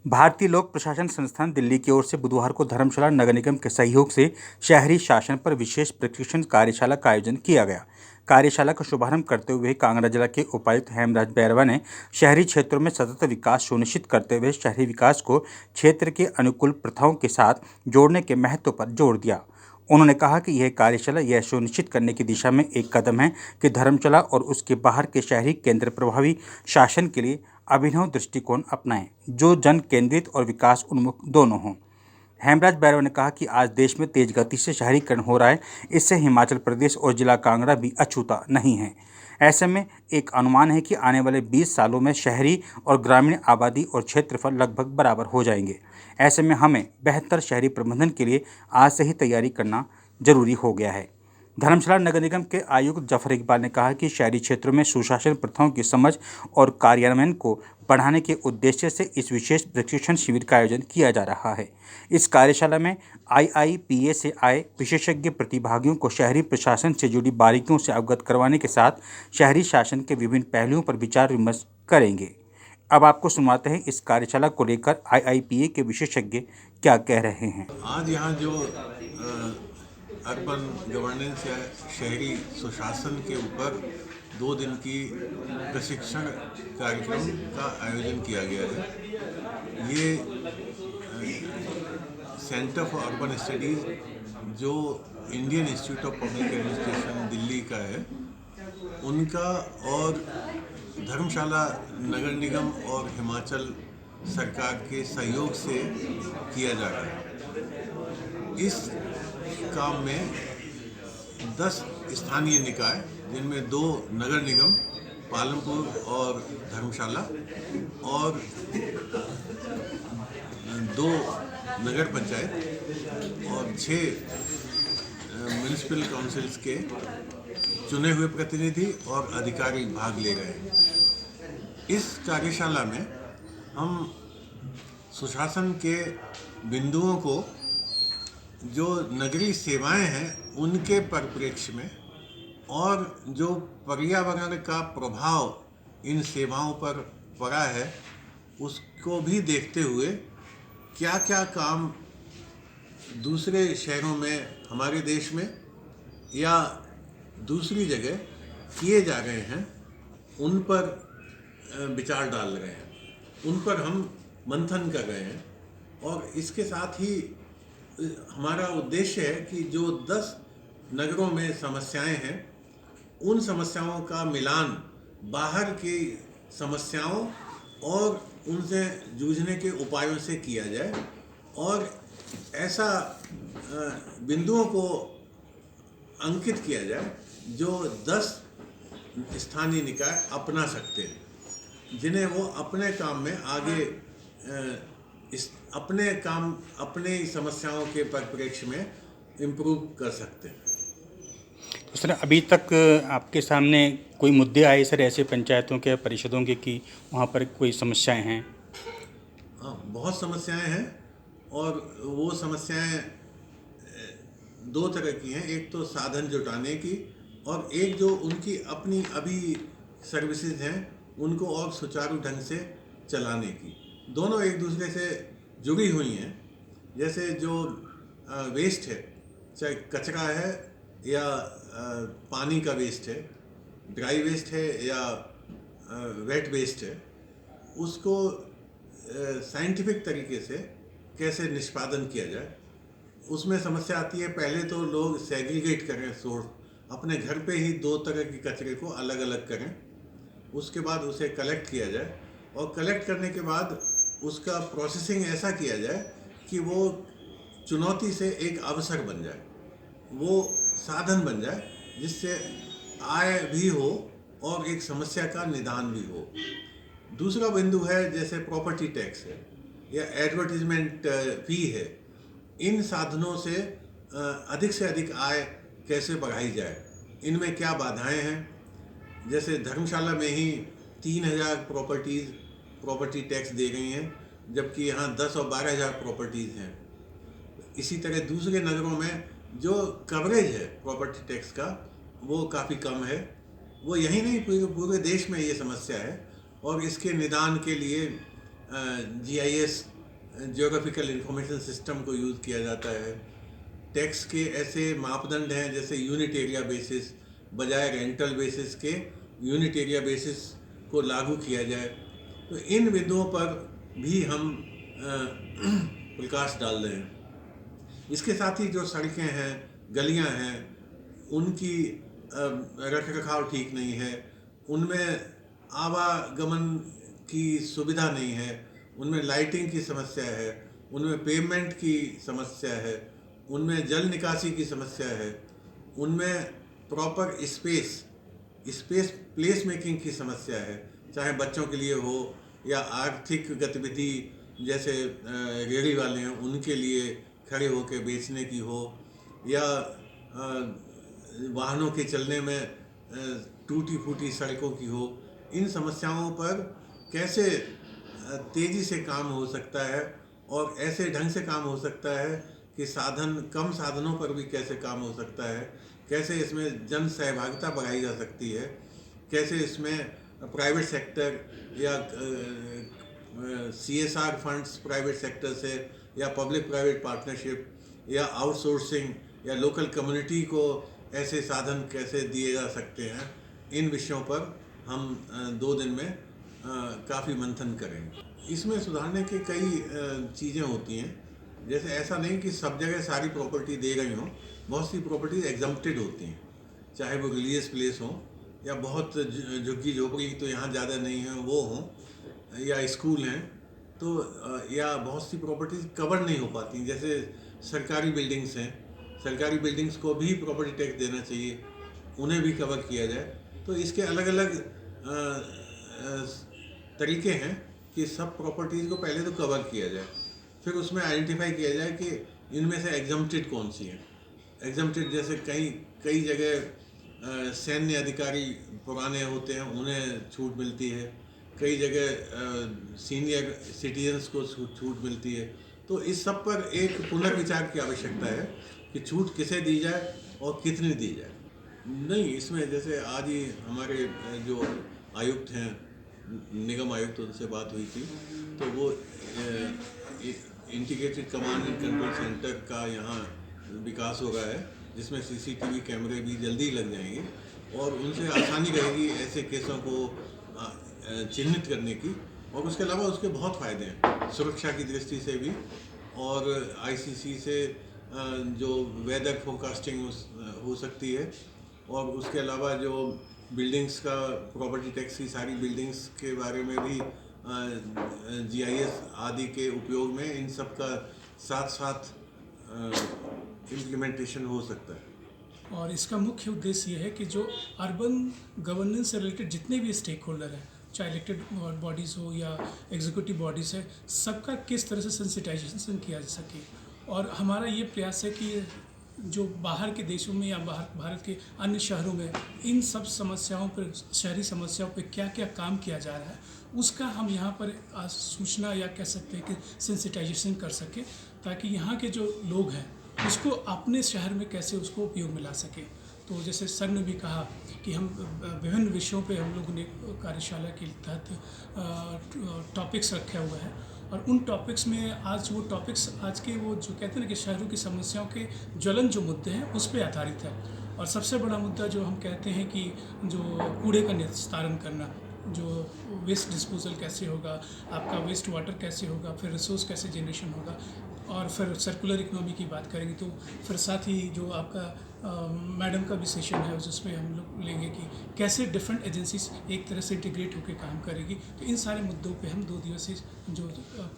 भारतीय लोक प्रशासन संस्थान दिल्ली की ओर से बुधवार को धर्मशाला नगर निगम के सहयोग से शहरी शासन पर विशेष प्रशिक्षण कार्यशाला का आयोजन किया गया। कार्यशाला का शुभारंभ करते हुए कांगड़ा जिला के उपायुक्त हेमराज बैरवा ने शहरी क्षेत्रों में सतत विकास सुनिश्चित करते हुए शहरी विकास को क्षेत्र के अनुकूल प्रथाओं के साथ जोड़ने के महत्व पर जोर दिया। उन्होंने कहा कि यह कार्यशाला यह सुनिश्चित करने की दिशा में एक कदम है कि धर्मशाला और उसके बाहर के शहरी केंद्र प्रभावी शासन के लिए अभिनव दृष्टिकोण अपनाएं, जो जन केंद्रित और विकास उन्मुख दोनों हों। हेमराज बैरवा ने कहा कि आज देश में तेज गति से शहरीकरण हो रहा है, इससे हिमाचल प्रदेश और जिला कांगड़ा भी अछूता नहीं है। ऐसे में एक अनुमान है कि आने वाले 20 सालों में शहरी और ग्रामीण आबादी और क्षेत्रफल लगभग बराबर हो जाएंगे। ऐसे में हमें बेहतर शहरी प्रबंधन के लिए आज से ही तैयारी करना जरूरी हो गया है। धर्मशाला नगर निगम के आयुक्त जफर इकबाल ने कहा कि शहरी क्षेत्रों में सुशासन प्रथाओं की समझ और कार्यान्वयन को बढ़ाने के उद्देश्य से इस विशेष प्रशिक्षण शिविर का आयोजन किया जा रहा है। इस कार्यशाला में IIPA से आए विशेषज्ञ प्रतिभागियों को शहरी प्रशासन से जुड़ी बारीकियों से अवगत करवाने के साथ शहरी शासन के विभिन्न पहलुओं पर विचार विमर्श करेंगे। अब आपको सुनवाते हैं इस कार्यशाला को लेकर IIPA के विशेषज्ञ क्या कह रहे हैं। आज यहाँ जो अर्बन गवर्नेंस या शहरी सुशासन के ऊपर 2 दिन की प्रशिक्षण कार्यक्रम का आयोजन किया गया है। ये सेंटर फॉर अर्बन स्टडीज़ जो Indian institute of public administration Delhi का है, उनका और धर्मशाला नगर निगम और हिमाचल सरकार के सहयोग से किया जा रहा है। इस काम में 10 स्थानीय निकाय, जिनमें 2 नगर निगम पालमपुर और धर्मशाला और 2 नगर पंचायत और 6 म्यूनिसिपल काउंसिल्स के चुने हुए प्रतिनिधि और अधिकारी भाग ले रहे हैं। इस कार्यशाला में हम सुशासन के बिंदुओं को, जो नगरीय सेवाएं हैं उनके परिप्रेक्ष्य में, और जो पर्यावरण का प्रभाव इन सेवाओं पर पड़ा है उसको भी देखते हुए क्या क्या काम दूसरे शहरों में, हमारे देश में या दूसरी जगह किए जा रहे हैं, उन पर विचार डाल रहे हैं, उन पर हम मंथन कर रहे हैं। और इसके साथ ही हमारा उद्देश्य है कि जो 10 नगरों में समस्याएं हैं, उन समस्याओं का मिलान बाहर की समस्याओं और उनसे जूझने के उपायों से किया जाए, और ऐसा बिंदुओं को अंकित किया जाए जो 10 स्थानीय निकाय अपना सकते हैं, जिन्हें वो अपने काम में आगे अपने समस्याओं के परिप्रेक्ष्य में इम्प्रूव कर सकते हैं। तो सर, अभी तक आपके सामने कोई मुद्दे आए सर ऐसे पंचायतों के, परिषदों के, कि वहाँ पर कोई समस्याएं हैं? हाँ, बहुत समस्याएं हैं, और वो समस्याएं 2 तरह की हैं। एक तो साधन जुटाने की, और एक जो उनकी अपनी अभी सर्विसेज हैं उनको और सुचारू ढंग से चलाने की। दोनों एक दूसरे से जुड़ी हुई हैं। जैसे जो वेस्ट है, चाहे कचरा है या पानी का वेस्ट है, ड्राई वेस्ट है या वेट वेस्ट है, उसको साइंटिफिक तरीके से कैसे निष्पादन किया जाए, उसमें समस्या आती है। पहले तो लोग सेग्रीगेट करें, सोर्स अपने घर पे ही 2 तरह के कचरे को अलग अलग करें, उसके बाद उसे कलेक्ट किया जाए, और कलेक्ट करने के बाद उसका प्रोसेसिंग ऐसा किया जाए कि वो चुनौती से एक अवसर बन जाए, वो साधन बन जाए, जिससे आय भी हो और एक समस्या का निदान भी हो। दूसरा बिंदु है जैसे प्रॉपर्टी टैक्स है या एडवर्टीजमेंट फी है। इन साधनों से अधिक आय कैसे बढ़ाई जाए, इनमें क्या बाधाएं हैं। जैसे धर्मशाला में ही 3000 प्रॉपर्टी टैक्स दे गई हैं, जबकि यहाँ 10 और 12,000 प्रॉपर्टीज़ हैं। इसी तरह दूसरे नगरों में जो कवरेज है प्रॉपर्टी टैक्स का, वो काफ़ी कम है। वो यही नहीं, पूरे देश में ये समस्या है, और इसके निदान के लिए GIS जियोग्राफिकल इंफॉर्मेशन सिस्टम को यूज़ किया जाता है। टैक्स के ऐसे मापदंड हैं जैसे यूनिट एरिया बेसिस, बजाय रेंटल बेसिस के यूनिट एरिया बेसिस को लागू किया जाए। तो इन बिंदुओं पर भी हम प्रकाश डाल रहे हैं। इसके साथ ही जो सड़कें हैं, गलियां हैं, उनकी रख रखाव ठीक नहीं है, उनमें आवागमन की सुविधा नहीं है, उनमें लाइटिंग की समस्या है, उनमें पेमेंट की समस्या है, उनमें जल निकासी की समस्या है, उनमें प्रॉपर स्पेस प्लेस मेकिंग की समस्या है, चाहे बच्चों के लिए हो या आर्थिक गतिविधि जैसे रेहड़ी वाले हैं उनके लिए खड़े होकर बेचने की हो, या वाहनों के चलने में टूटी फूटी सड़कों की हो। इन समस्याओं पर कैसे तेज़ी से काम हो सकता है और ऐसे ढंग से काम हो सकता है कि कम साधनों पर भी कैसे काम हो सकता है, कैसे इसमें जन सहभागिता बढ़ाई जा सकती है, कैसे इसमें प्राइवेट सेक्टर या CSR फंड्स प्राइवेट सेक्टर से, या पब्लिक प्राइवेट पार्टनरशिप, या आउटसोर्सिंग, या लोकल कम्युनिटी को ऐसे साधन कैसे दिए जा सकते हैं। इन विषयों पर हम 2 दिन में काफ़ी मंथन करेंगे। इसमें सुधारने की कई चीज़ें होती हैं। जैसे ऐसा नहीं कि सब जगह सारी प्रॉपर्टी दे रही हों, बहुत सी प्रॉपर्टीज एग्जम्प्टेड होती हैं, चाहे वो रिलीजियस प्लेस हो या बहुत झुग्गी झोपड़ी तो यहाँ ज़्यादा नहीं है वो हों, या स्कूल हैं, तो या बहुत सी प्रॉपर्टीज कवर नहीं हो पाती। जैसे सरकारी बिल्डिंग्स हैं, सरकारी बिल्डिंग्स को भी प्रॉपर्टी टैक्स देना चाहिए, उन्हें भी कवर किया जाए। तो इसके अलग अलग तरीके हैं कि सब प्रॉपर्टीज़ को पहले तो कवर किया जाए, फिर उसमें आइडेंटिफाई किया जाए कि इनमें से एग्जम्प्टेड कौन सी हैं। एग्जम्प्टेड जैसे कई जगह सैन्य अधिकारी पुराने होते हैं, उन्हें छूट मिलती है, कई जगह सीनियर सिटीजन्स को छूट मिलती है। तो इस सब पर एक पुनर्विचार की आवश्यकता है कि छूट किसे दी जाए और कितनी दी जाए। नहीं, इसमें जैसे आज ही हमारे जो आयुक्त हैं, निगम आयुक्त, उनसे बात हुई थी, तो वो integrated command and control centre का यहाँ विकास हो रहा है, जिसमें CCTV कैमरे भी जल्दी लग जाएंगे और उनसे आसानी रहेगी ऐसे केसों को चिन्हित करने की। और उसके अलावा उसके बहुत फ़ायदे हैं सुरक्षा की दृष्टि से भी, और ICC से जो वेदर फोरकास्टिंग हो सकती है, और उसके अलावा जो बिल्डिंग्स का प्रॉपर्टी टैक्स की सारी बिल्डिंग्स के बारे में भी GIS आदि के उपयोग में इन सब का साथ साथ इम्प्लीमेंटेशन हो सकता है। और इसका मुख्य उद्देश्य ये है कि जो अर्बन गवर्नेंस से रिलेटेड जितने भी स्टेक होल्डर हैं, चाहे इलेक्टेड बॉडीज़ हो या एग्जीक्यूटिव बॉडीज़ है, सबका किस तरह से सेंसिटाइजेशन किया जा सके। और हमारा ये प्रयास है कि जो बाहर के देशों में या भारत के अन्य शहरों में इन सब समस्याओं पर, शहरी समस्याओं पर क्या क्या काम किया जा रहा है, उसका हम यहाँ पर सूचना या कह सकते हैं कि सेंसिटाइजेशन कर सकें, ताकि यहाँ के जो लोग हैं उसको अपने शहर में कैसे उसको उपयोग में ला सकें। तो जैसे सर ने भी कहा कि हम विभिन्न विषयों पे हम लोगों ने कार्यशाला के तहत टॉपिक्स रखे हुए हैं, और उन टॉपिक्स में आज वो टॉपिक्स आज के वो जो कहते हैं ना कि शहरों की समस्याओं के ज्वलन जो मुद्दे हैं उस पर आधारित है। और सबसे बड़ा मुद्दा जो हम कहते हैं कि जो कूड़े का निस्तारण करना, जो वेस्ट डिस्पोजल कैसे होगा, आपका वेस्ट वाटर कैसे होगा, फिर रिसोर्स कैसे जनरेशन होगा, और फिर सर्कुलर इकोनॉमी की बात करेंगे। तो फिर साथ ही जो आपका मैडम का भी सेशन है जिसमें हम लोग लेंगे कि कैसे डिफरेंट एजेंसीज एक तरह से इंटीग्रेट होकर काम करेगी। तो इन सारे मुद्दों पे हम 2 दिवसीय जो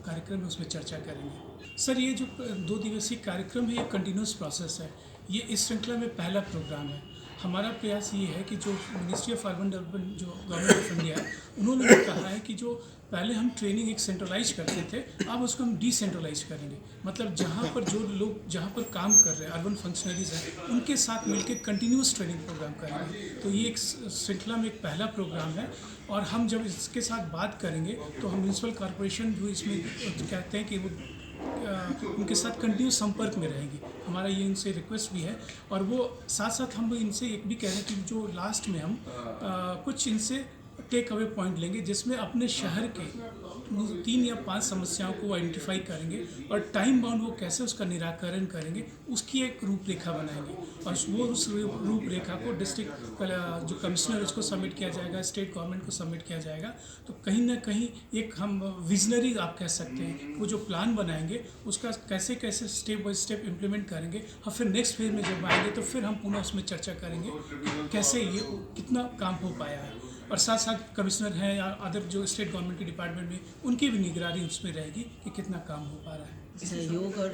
कार्यक्रम है उसमें चर्चा करेंगे। सर, ये जो 2 दिवसीय कार्यक्रम है ये कंटिन्यूस प्रोसेस है, ये इस श्रृंखला में पहला प्रोग्राम है। हमारा प्रयास ये है कि जो मिनिस्ट्री ऑफ अर्बन डेवलपमेंट जो गवर्नमेंट ऑफ इंडिया है, उन्होंने भी कहा है कि जो पहले हम ट्रेनिंग एक सेंट्रलाइज करते थे, अब उसको हम डिसेंट्रलाइज करेंगे। मतलब जहाँ पर जो लोग जहाँ पर काम कर रहे हैं, अर्बन फंक्शनरीज हैं, उनके साथ मिलकर कंटिन्यूस ट्रेनिंग प्रोग्राम करेंगे। तो ये एक श्रृंखला में एक पहला प्रोग्राम है, और हम जब इसके साथ बात करेंगे तो हम म्यूनसिपल कॉरपोरेशन जो इसमें कहते हैं कि वो उनके साथ कंटिन्यू संपर्क में रहेगी। हमारा ये इनसे रिक्वेस्ट भी है, और वो साथ साथ हम इनसे एक भी कह रहे हैं कि जो लास्ट में हम कुछ इनसे टेक अवे पॉइंट लेंगे, जिसमें अपने शहर के 3 या 5 समस्याओं को आइडेंटिफाई करेंगे और टाइम बाउंड वो कैसे उसका निराकरण करेंगे उसकी एक रूपरेखा बनाएंगे और वो उस रूपरेखा को डिस्ट्रिक्ट जो कमिश्नर उसको सबमिट किया जाएगा, स्टेट गवर्नमेंट को सबमिट किया जाएगा। तो कहीं ना कहीं एक हम विजनरी आप कह सकते हैं, वो जो प्लान बनाएंगे उसका कैसे कैसे स्टेप बाय स्टेप इम्प्लीमेंट करेंगे और फिर नेक्स्ट फेज में जब आएंगे तो फिर हम पुनः उसमें चर्चा करेंगे कि कैसे ये कितना काम हो पाया है। और साथ साथ कमिश्नर हैं या अदर जो स्टेट गवर्नमेंट के डिपार्टमेंट में उनकी भी निगरानी उसमें रहेगी कि कितना काम हो पा रहा है। सहयोग और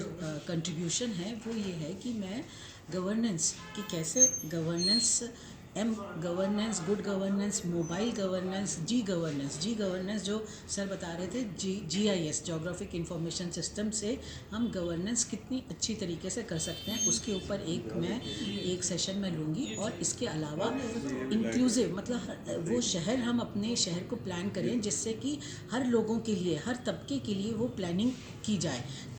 कंट्रीब्यूशन है वो ये है कि मैं गवर्नेंस कि कैसे governance, good governance, mobile governance, G governance जो सर बता रहे थे, GIS जोग्राफिक इंफॉर्मेशन सिस्टम से हम गवर्नेंस कितनी अच्छी तरीके से कर सकते हैं उसके ऊपर मैं एक सेशन में लूँगी। और इसके अलावा इंक्लूसिव मतलब वो शहर हम अपने शहर को प्लान करें जिससे कि हर लोगों के लिए, हर तबके के लिए वो प्लानिंग की जाए।